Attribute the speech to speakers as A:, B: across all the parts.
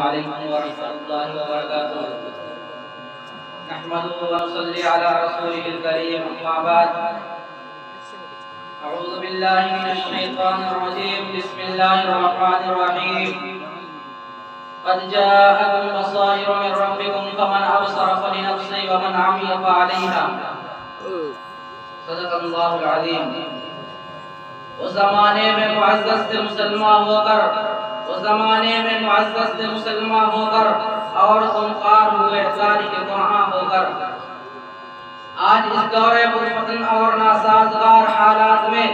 A: अलैकुम व रहमतुल्लाहि व बरकातुहू। नहमदुहु व नसल्ली अला रसूलिहिल करीम, अम्मा बाद। अऊज़ु बिल्लाहि मिनश शैतानिर रजीम, बिस्मिल्लाहिर रहमानिर रहीम। क़द जाअकुम बसाइरु मिन रब्बिकुम फमन अबसर फलिनफ्सिही व मन अमिया फअलैहा। सदक़ल्लाहुल अज़ीम। उस ज़माने में मुअज़्ज़ज़ से मुसलमान होकर और ख़ुनख़ार हुए तारीक़ कुरान होकर आज इस दौरे बुरफ़तन और नासाज़गार हालात में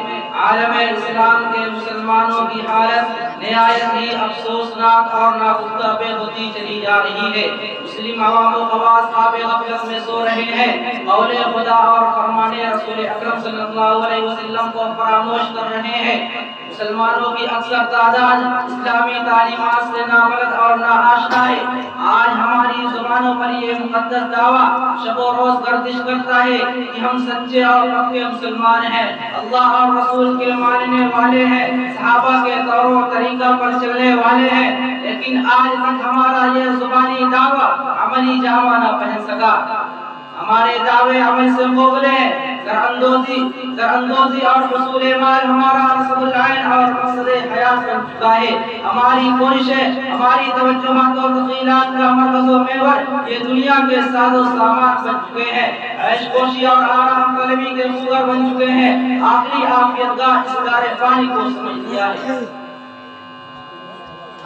A: आलम इस्लाम के मुसलमानों की हालत निहायत ही अफसोसनाक और नागुफ्ता होती चली जा रही है। मुस्लिम अवाम व ख़वास ख़्वाब ग़फ़लत में सो रहे हैं, कौले खुदा और फरमाने रसूल अकरम सल्लल्लाहु अलैहि वसल्लम को फरामोश कर रहे हैं। मुसलमानों की अक्सर तादाद इस्लामी तालीमात से नाबलद और नाआशना है। आज हमारी ज़ुबानों पर ये मुक़द्दस दावा शबो रोज़ गर्दिश करता है कि हम सच्चे और पक्के मुसलमान हैं, अल्लाह और रसूल के मानने वाले हैं, सहाबा के तौर तरीका पर चलने वाले हैं, लेकिन आज तक हमारा ये ज़ुबानी दावा अमली जामा न पहन सका। हमारे दावे अमल से मुग़ले हैं। दरअंदोज़ी और हुसूल माल हमारा रसूल आइन और मकसद हयात बन चुका है। हमारी कोशिशें, हमारी तवज्जुहात और तक़ीलात का मरकज़ व महवर ये दुनिया के साज़ो सामान बन चुके हैं। ऐश-कोशी और आराम तलबी के मुग़र बन चुके हैं। आखिरी आफ़ियतगाह इस दारे फ़ानी को समझ लिया है।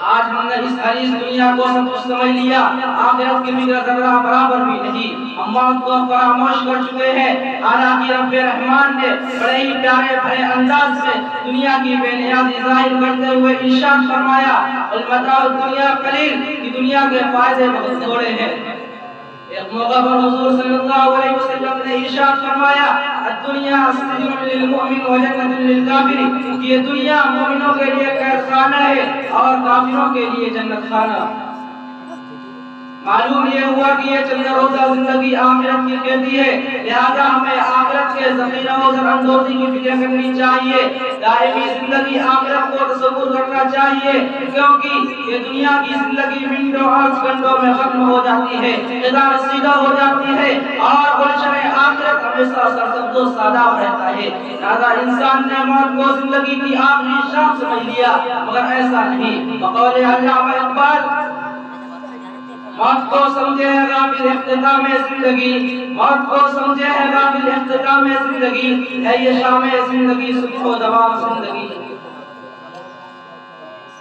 A: आज हमने इस हरीस दुनिया को सब कुछ समझ लिया, आखिरत की फिक्र ज़र्रा बराबर भी नहीं। हम मौत को फरामोश कर चुके हैं। हालांकि रब्बे रहमान ने बड़े ही प्यारे भरे अंदाज में दुनिया की बेनियाज़ी ज़ाहिर करते हुए इरशाद फरमाया, अल मताउ दुनिया कलील, कि दुनिया के फायदे बहुत थोड़े हैं। एक मौका पर हुज़ूर सल्लल्लाहु अलैहि वसल्लम ने इरशाद फरमाया, दुनिया सिज्नुन लिल मुमिन व जन्नतुन लिल काफिर, कि ये दुनिया मोमिनों के लिए कैदखाना है और काफिरों के लिए जन्नत खाना। मालूम ये हुआ कि ये चंद रोज़ा जिंदगी आखिरत की कैदी है, लिहाजा हमें आखिरत के ज़ख़ीरा और अंदोज़ी की फिक्र करनी चाहिए। दायमी जिंदगी आखिरत को तसव्वुर करना चाहिए, क्योंकि ये दुनिया की जिंदगी मिनटों और सेकंडों में खत्म हो जाती है, क़ज़ा सीधा हो जाती है और गुलशन आखिरत हमेशा सरसब्ज़ व सादाब रहता है। लिहाजा इंसान ने मौत को जिंदगी की आखिरी शाम समझ लिया, मगर ऐसा नहीं। बक़ौले अल्लामा इक़बाल, मौत को समझे है गाफिल इख्तिताम जिंदगी, मौत को समझे है गाफिल इख्तिताम जिंदगी, है ये शाम जिंदगी सुबह दवाम जिंदगी।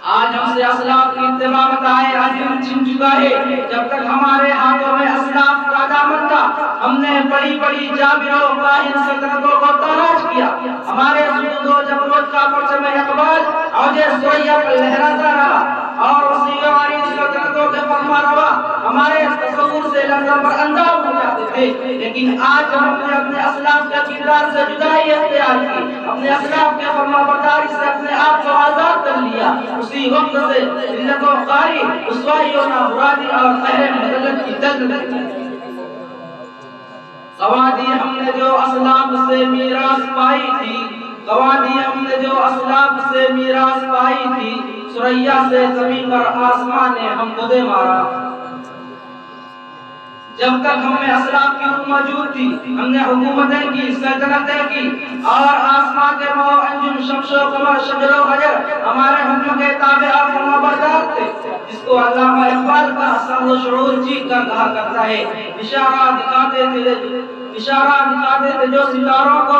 A: आज हमसे असलाफ की इत्तिबा बताए अजीम छिन चुका है। जब तक हमारे हाथों में असलाफ का दामन था, हमने बड़ी बड़ी जाबिरों काहिर सल्तनतों को ताराज किया। हमारे जुनूद व जबरूत का परचम इक़बाल औजे सुरैया पर लहराता रहा और उसी हमारी सल्तनतों के फरमारवा हमारे तसव्वुर से लफ्ज़ पर अंदाज़ हो जाते थे। लेकिन आज जब हमने अपने असलाफ के किरदार से जुदाई इख्तियार की, अपने असलाफ के फरमाबरदारी से अपने आप को आज़ाद कर लिया, उसी वक्त से जिल्लत व क़ारी, रुसवाई व नामुरादी और क़हर मज़ल्लत की जंग लगी। गवादी हमने जो असलाफ से मीरास पाई थी, सुरैया से ज़मीन पर आसमान ने हमको दे मारा। जब तक हमें असलाफ की रूह मौजूद थी, हमने हुकूमतें की, सल्तनतें की और आसमान के मो अंजुम शम्सो कमर शजरो हजर हमारे हुक्म के ताबे और फरमाबरदार थे, जिसको अल्लामा इक़बाल का समझ शऊर जी कर कहा करता है। इशारा दिखाते थे जो सितारों को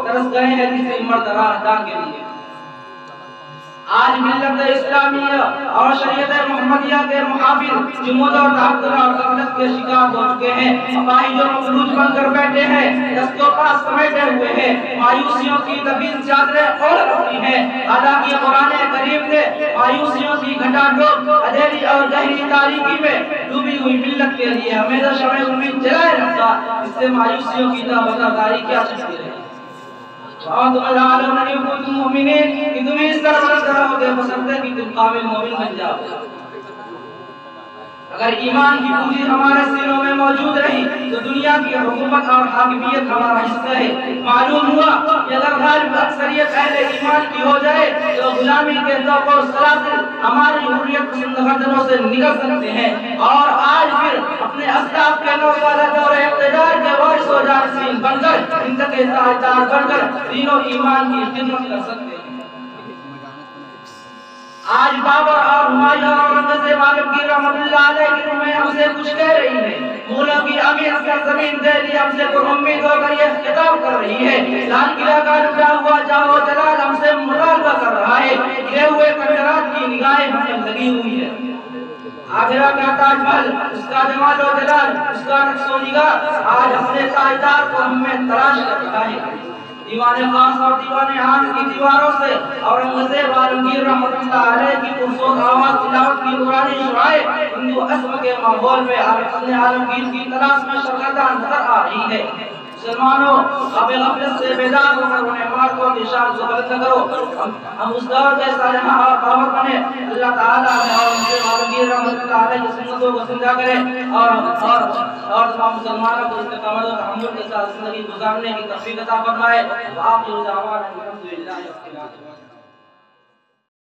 A: तरस गए हैं किसी मर्द राहदा के लिए। आज मिल्लत इस्लामिया और शरीयत मोहम्मदिया के मुहाफिज जुमूद और तहक़्क़ुर और ग़फलत के शिकार हो चुके हैं। अपाहिजों मखलूज बनकर बैठे हैं, दस्तों का समेटे हुए हैं, मायूसियों की तबील चादरें ओढ़ रखी हैं। हालांकि कुरान करीम ने मायूसियों की घटाटोप अंधेरी और गहरी तारीकी में डूबी हुई मिल्लत के लिए हमेशा शम्ए उम्मीद जलाए रखा। इससे मायूसियों की ताबतारी क्या छुपी रही। और तुम आलम नहीं हो तुम मोमिनीन, कि तुम इस तरह रहोगे बशर्ते कि तुम कामिल मोमिन बन जाओ। अगर ईमान की पूंजी हमारे सीनों में मौजूद रही तो दुनिया की हुकूमत और हाकिमियत हमारा हिस्सा है। मालूम हुआ कि अगर गालिब अक्सरियत अहले ईमान की हो जाए तो गुलामी के तौक़ और सलासिल हमारी हुर्रियत पसंद गर्दनों से निकल सकते हैं और आज फिर अपने अस्लाफ के नौजवान और इक़्तिदार के वारिस व जारिसीन बनकर इनके ताजदार बनकर दीन और ईमान की खिदमत कर सकते हैं। आज बाबर और हुमायूं और औरंगज़ेब आलमगीर रहमतुल्लाह अलैह की रूह हमसे कुछ कह रही है। मुग़लों की अमीर सरज़मीन दिल्ली हमसे पुरुम्मीद होकर ये खिताब कर रही है। लाल किला का लुटा हुआ जाहो जलाल हमसे मुतालबा कर रहा है। गिरे हुए खंडरात की निगाहें हमें लगी हुई है। आगरा का ताजमहल, उसका जमाल व जलाल, उसका नक्शो निगाह आज अपने ताजदार को हमें तलाश कर रहा है। दीवाने खास और दीवाने आम की दीवारों से औरंगज़ेब आलमगीर रहमतुल्लाह अलैह की पुरसों आवाज़ तिलावत की पुरानी शुराए हिंदू अज़्म के माहौल में अपने आलमगीर की तलाश में शर्मदा नजर आ रही है। मुसलमानों, अब गफलत से बेदार होकर उन्हें मार्कों की शान से बुलंद करो। हम उस दौर के साजहां और बाबर बने। अल्लाह ताला हमें और उनके आलमगीर रहमतुल्लाह अलैह की सुन्नतों को ज़िंदा करे और तमाम मुसलमानों को इस्तिक़ामत और तहम्मुल के साथ ज़िंदगी गुजारने की तौफ़ीक़ अता फरमाए। आखिर दावाना अल्हम्दुलिल्लाहि रब्बिल आलमीन।